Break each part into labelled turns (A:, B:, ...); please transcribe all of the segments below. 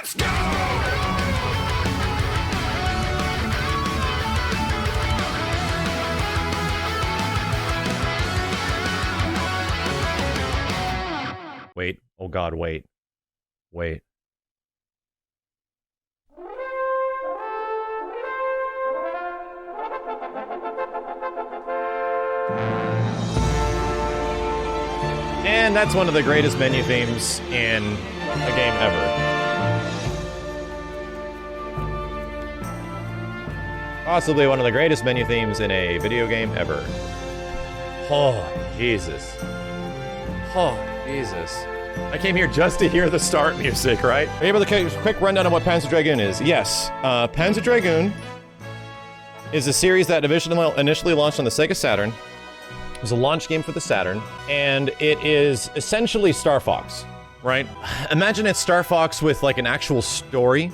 A: Let's go!
B: Wait. Oh god, wait. Wait. And that's one of the greatest menu themes in a game ever. Possibly one of the greatest menu themes in a video game ever. Oh, Jesus. Oh, Jesus. I came here just to hear the start music, right? Are you able to quick rundown on what Panzer Dragoon is? Yes. Panzer Dragoon is a series that initially launched on the Sega Saturn. It was a launch game for the Saturn, and it is essentially Star Fox, right? Imagine it's Star Fox with like an actual story.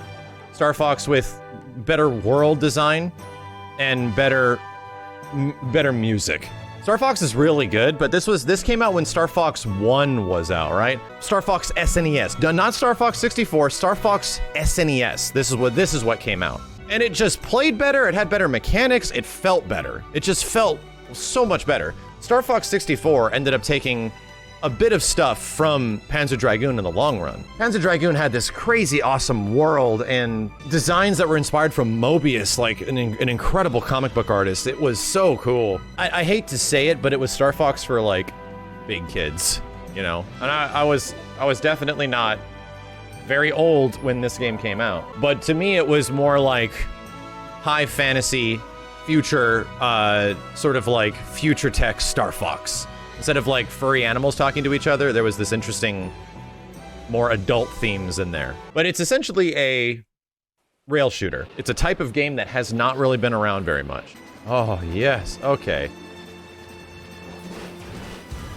B: Star Fox with better world design and better music. Star Fox is really good, but this came out when Star Fox 1 was out, right? Star Fox SNES. Not Star Fox 64, Star Fox SNES. This is what came out. And it just played better, it had better mechanics, it felt better. It just felt so much better. Star Fox 64 ended up taking a bit of stuff from Panzer Dragoon in the long run. Panzer Dragoon had this crazy awesome world and designs that were inspired from Mobius, like an incredible comic book artist. It was so cool. I hate to say it, but it was Star Fox for like big kids, you know? And I was definitely not very old when this game came out. But to me, it was more like high fantasy, future, sort of like future tech Star Fox. Instead of like furry animals talking to each other, there was this interesting, more adult themes in there. But it's essentially a rail shooter. It's a type of game that has not really been around very much. Oh, yes, okay.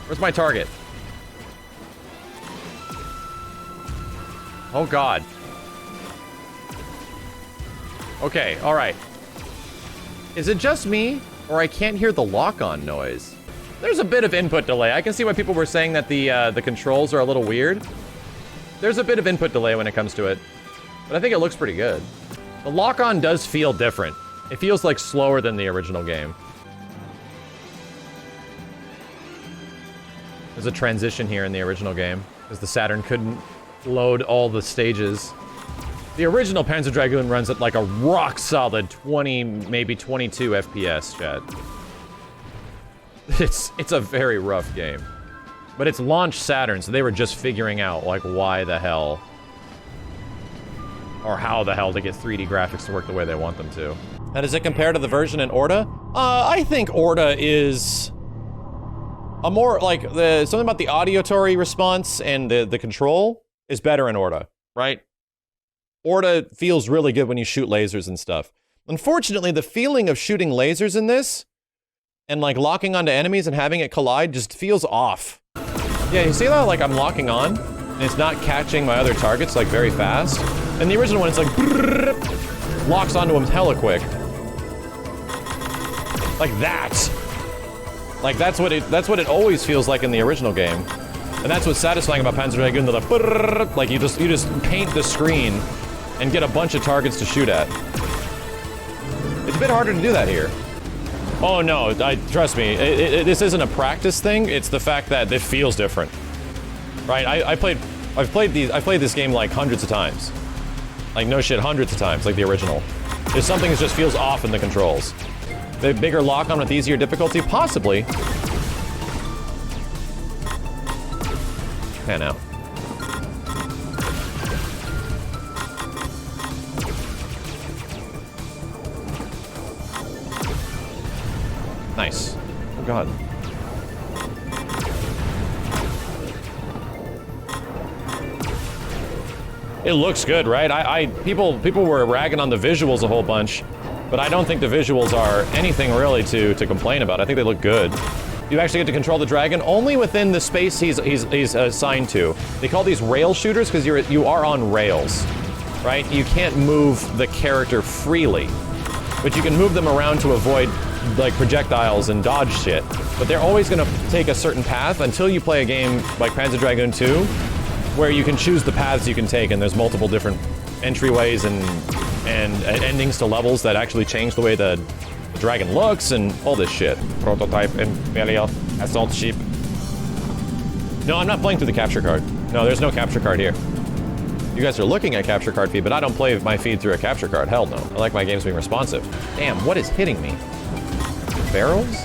B: Where's my target? Oh god. Okay, alright. Is it just me, or I can't hear the lock-on noise? There's a bit of input delay. I can see why people were saying that the controls are a little weird. There's a bit of input delay when it comes to it, but I think it looks pretty good. The lock-on does feel different. It feels like slower than the original game. There's a transition here in the original game, because the Saturn couldn't load all the stages. The original Panzer Dragoon runs at like a rock-solid 20, maybe 22 FPS, chat. It's a very rough game. But it's launched Saturn, so they were just figuring out, like, why the hell, or how the hell to get 3D graphics to work the way they want them to. How does it compare to the version in Orta? I think Orta is a more, like, something about the auditory response and the control is better in Orta, right? Orta feels really good when you shoot lasers and stuff. Unfortunately, the feeling of shooting lasers in this and like locking onto enemies and having it collide just feels off. Yeah, you see that? Like I'm locking on and it's not catching my other targets like very fast. And the original one, it's like brrr, locks onto them hella quick. Like that. Like that's what it always feels like in the original game. And that's what's satisfying about Panzer Dragoon, the brrr, like you just paint the screen and get a bunch of targets to shoot at. It's a bit harder to do that here. Oh no, trust me, this isn't a practice thing, it's the fact that it feels different. Right, I've played this game like hundreds of times. Like no shit, hundreds of times, like the original. There's something that just feels off in the controls. The bigger lock-on with easier difficulty? Possibly. Pan out. Nice. Oh god. It looks good, right? People were ragging on the visuals a whole bunch, but I don't think the visuals are anything really to complain about. I think they look good. You actually get to control the dragon only within the space he's assigned to. They call these rail shooters because you are on rails, right? You can't move the character freely, but you can move them around to avoid like projectiles and dodge shit. But they're always gonna take a certain path until you play a game like Panzer Dragoon 2, where you can choose the paths you can take, and there's multiple different entryways and endings to levels that actually change the way the dragon looks and all this shit. Prototype Imperial Assault Ship. No, I'm not playing through the capture card. No, there's no capture card here. You guys are looking at capture card feed, but I don't play my feed through a capture card. Hell no. I like my games being responsive. Damn, what is hitting me? Barrels?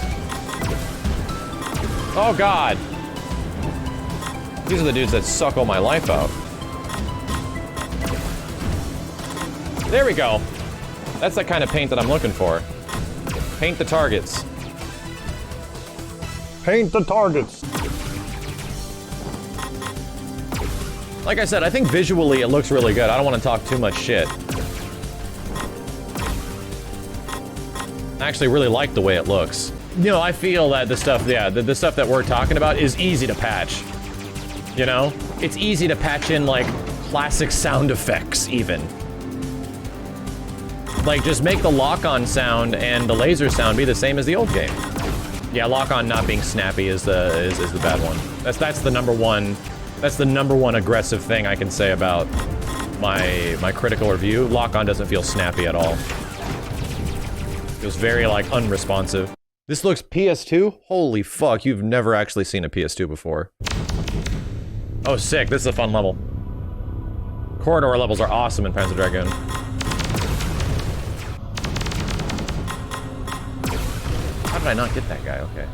B: Oh god. These are the dudes that suck all my life out. There we go. That's the kind of paint that I'm looking for. Paint the targets. Paint the targets. Like I said, I think visually it looks really good. I don't want to talk too much shit. I actually really like the way it looks. You know, I feel that the stuff, yeah, the stuff that we're talking about is easy to patch. You know? It's easy to patch in, like, classic sound effects, even. Like, just make the lock-on sound and the laser sound be the same as the old game. Yeah, lock-on not being snappy is the bad one. That's the number one. That's the number one aggressive thing I can say about my critical review. Lock-on doesn't feel snappy at all. It was very, like, unresponsive. This looks PS2? Holy fuck, you've never actually seen a PS2 before. Oh, sick, this is a fun level. Corridor levels are awesome in Panzer Dragoon. How did I not get that guy? Okay.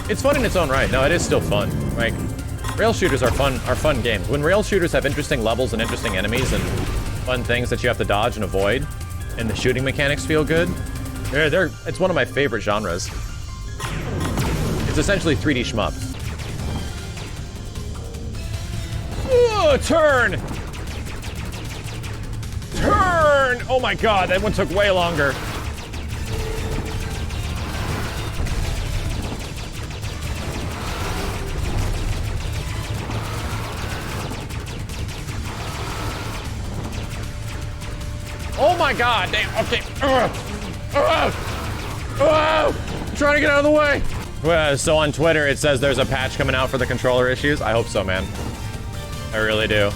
B: It's fun in its own right. No, it is still fun. Like, rail shooters are fun games. When rail shooters have interesting levels and interesting enemies and fun things that you have to dodge and avoid, and the shooting mechanics feel good, it's one of my favorite genres. It's essentially 3D shmups. Turn! Turn! Oh my god, that one took way longer. Oh my god, okay. I'm trying to get out of the way. So on Twitter, it says there's a patch coming out for the controller issues. I hope so, man. I really do.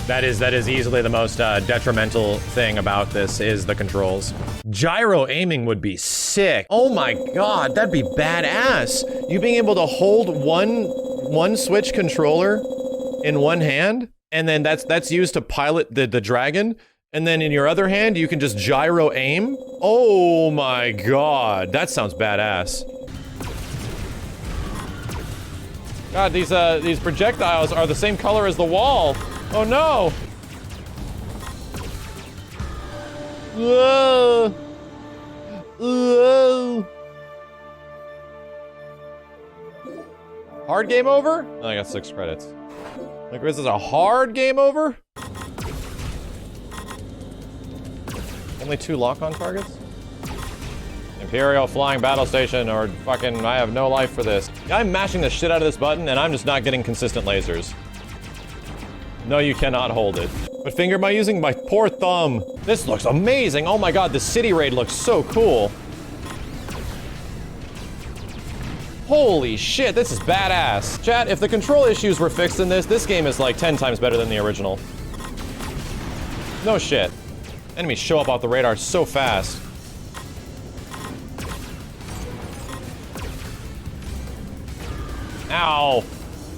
B: That is easily the most detrimental thing about this is the controls. Gyro aiming would be sick. Oh my god, that'd be badass. You being able to hold one Switch controller in one hand, and then that's used to pilot the dragon, and then in your other hand, you can just gyro aim? Oh my god, that sounds badass. God, these projectiles are the same color as the wall. Oh no! Whoa! Whoa! Hard game over? Oh, I got 6 credits. Like, this is a hard game over? Only 2 lock-on targets? Imperial flying battle station, or fucking, I have no life for this. I'm mashing the shit out of this button, and I'm just not getting consistent lasers. No, you cannot hold it. What finger am I using? My poor thumb. This looks amazing. Oh my god, the city raid looks so cool. Holy shit, this is badass. Chat, if the control issues were fixed in this game is like 10 times better than the original. No shit. Enemies show up off the radar so fast. Ow.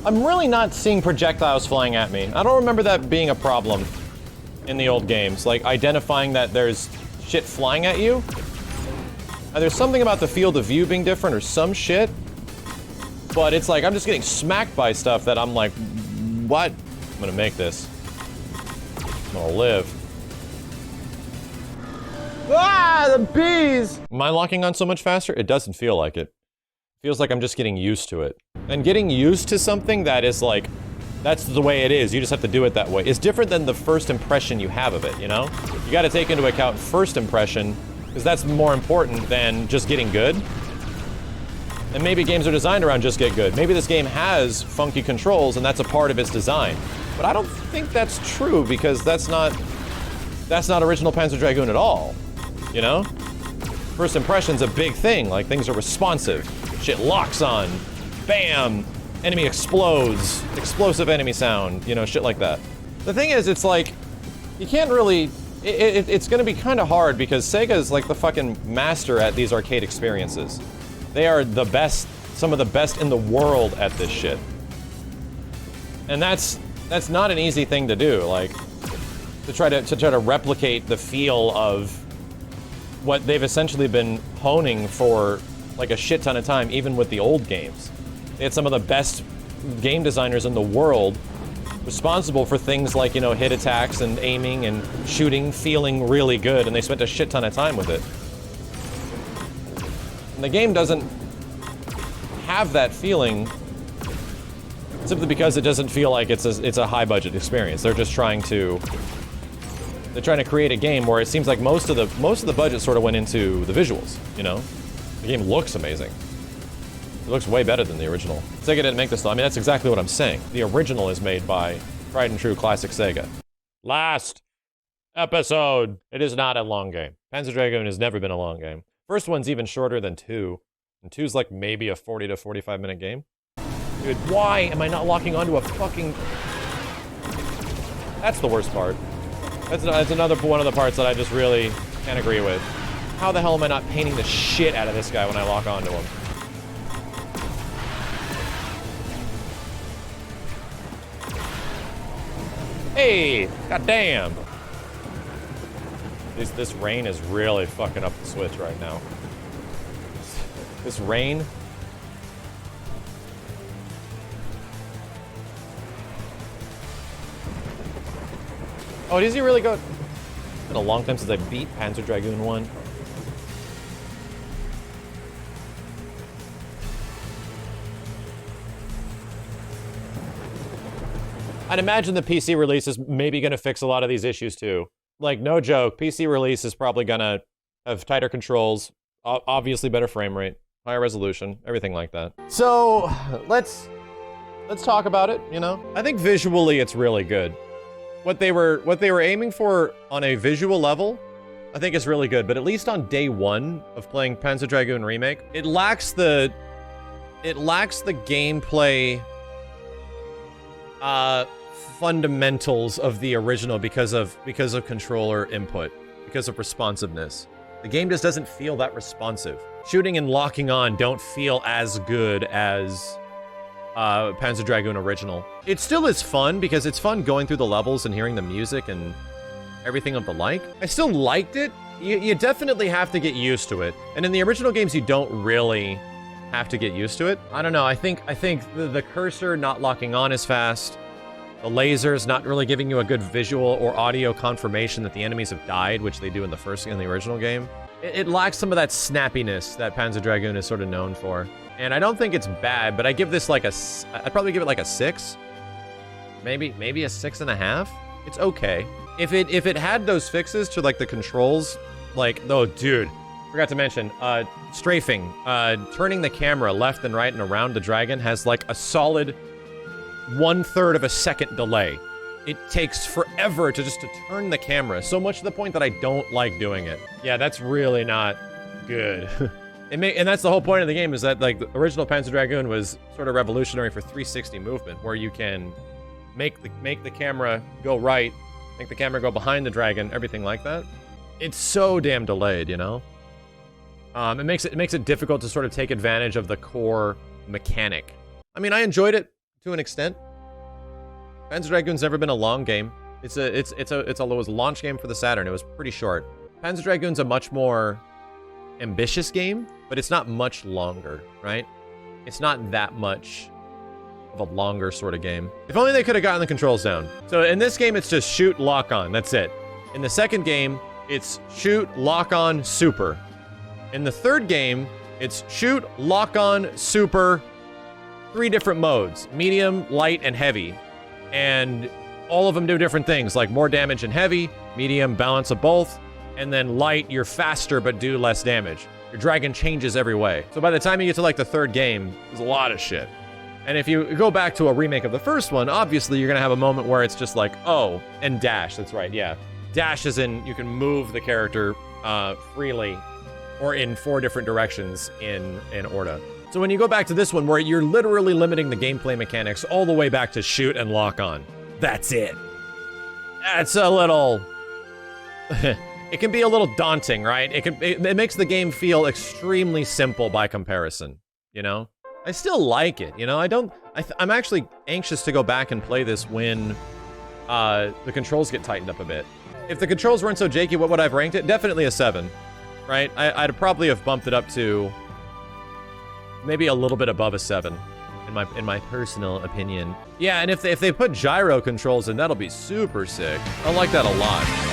B: I'm really not seeing projectiles flying at me. I don't remember that being a problem in the old games. Like, identifying that there's shit flying at you. There's something about the field of view being different or some shit. But it's like, I'm just getting smacked by stuff that I'm like, what? I'm gonna make this. I'm gonna live. Ah, the bees! Am I locking on so much faster? It doesn't feel like it. Feels like I'm just getting used to it. And getting used to something that is like, that's the way it is, you just have to do it that way. It's different than the first impression you have of it, you know? You gotta take into account first impression, because that's more important than just getting good. And maybe games are designed around just get good. Maybe this game has funky controls and that's a part of its design. But I don't think that's true, because that's not original Panzer Dragoon at all, you know? first impression's a big thing. Like, things are responsive. Shit locks on. Bam! Enemy explodes. Explosive enemy sound. You know, shit like that. The thing is, it's like, you can't really... It's gonna be kind of hard because Sega's like the fucking master at these arcade experiences. They are the best, some of the best in the world at this shit. And that's not an easy thing to do, like, to try to replicate the feel of what they've essentially been honing for like a shit ton of time, even with the old games. They had some of the best game designers in the world responsible for things like, you know, hit attacks and aiming and shooting, feeling really good, and they spent a shit ton of time with it. And the game doesn't have that feeling simply because it doesn't feel like it's a high budget experience. They're just trying to create a game where it seems like most of the budget sort of went into the visuals, you know? The game looks amazing. It looks way better than the original. Sega didn't make this though. I mean, that's exactly what I'm saying. The original is made by tried and true classic Sega. Last episode. It is not a long game. Panzer Dragoon has never been a long game. First one's even shorter than 2. And 2's like maybe a 40 to 45 minute game. Dude, why am I not locking onto a fucking... That's the worst part. That's another one of the parts that I just really can't agree with. How the hell am I not painting the shit out of this guy when I lock onto him? Hey, goddamn! This rain is really fucking up the Switch right now. This rain. Oh, does he really go? It's been a long time since I beat Panzer Dragoon 1. I'd imagine the PC release is maybe going to fix a lot of these issues too. Like, no joke, PC release is probably going to have tighter controls, obviously better frame rate, higher resolution, everything like that. So, let's talk about it, you know? I think visually it's really good. What they were aiming for on a visual level, I think is really good, but at least on day one of playing Panzer Dragoon Remake, it lacks the gameplay fundamentals of the original because of controller input, because of responsiveness. The game just doesn't feel that responsive. Shooting and locking on don't feel as good as Panzer Dragoon original. It still is fun because it's fun going through the levels and hearing the music and everything of the like. I still liked it. You definitely have to get used to it. And in the original games, you don't really have to get used to it. I don't know. I think the cursor not locking on as fast, the lasers not really giving you a good visual or audio confirmation that the enemies have died, which they do in the original game. It lacks some of that snappiness that Panzer Dragoon is sort of known for. And I don't think it's bad, but I give this like I'd probably give it like a 6. Maybe a 6.5. It's okay. If it had those fixes to like the controls, like, oh dude, forgot to mention, strafing, turning the camera left and right and around the dragon has like a solid 1/3 of a second delay. It takes forever to turn the camera, so much to the point that I don't like doing it. Yeah, that's really not good. And that's the whole point of the game, is that like the original Panzer Dragoon was sort of revolutionary for 360 movement, where you can make the camera go right, make the camera go behind the dragon, everything like that. It's so damn delayed, you know? It makes it difficult to sort of take advantage of the core mechanic. I mean, I enjoyed it to an extent. Panzer Dragoon's never been a long game. It was a launch game for the Saturn. It was pretty short. Panzer Dragoon's a much more ambitious game, but it's not much longer, right? It's not that much of a longer sort of game. If only they could have gotten the controls down. So in this game, it's just shoot, lock on. That's it. In the second game, it's shoot, lock on, super. In the third game, it's shoot, lock on, super, 3 different modes: medium, light, and heavy. And all of them do different things, like more damage in heavy, medium, balance of both, and then light, you're faster but do less damage. Your dragon changes every way. So by the time you get to like the third game, there's a lot of shit. And if you go back to a remake of the first one, obviously you're gonna have a moment where it's just like, oh, and dash, that's right, yeah. Dash is in, you can move the character freely or in 4 different directions in Orta. So when you go back to this one, where you're literally limiting the gameplay mechanics all the way back to shoot and lock on. That's it. That's a little... it can be a little daunting, right? It makes the game feel extremely simple by comparison, you know? I still like it, you know? I'm actually anxious to go back and play this when the controls get tightened up a bit. If the controls weren't so janky, what would I have ranked it? Definitely a 7, right? I'd probably have bumped it up to maybe a little bit above a 7, in my personal opinion. Yeah, and if they put gyro controls in, that'll be super sick. I like that a lot.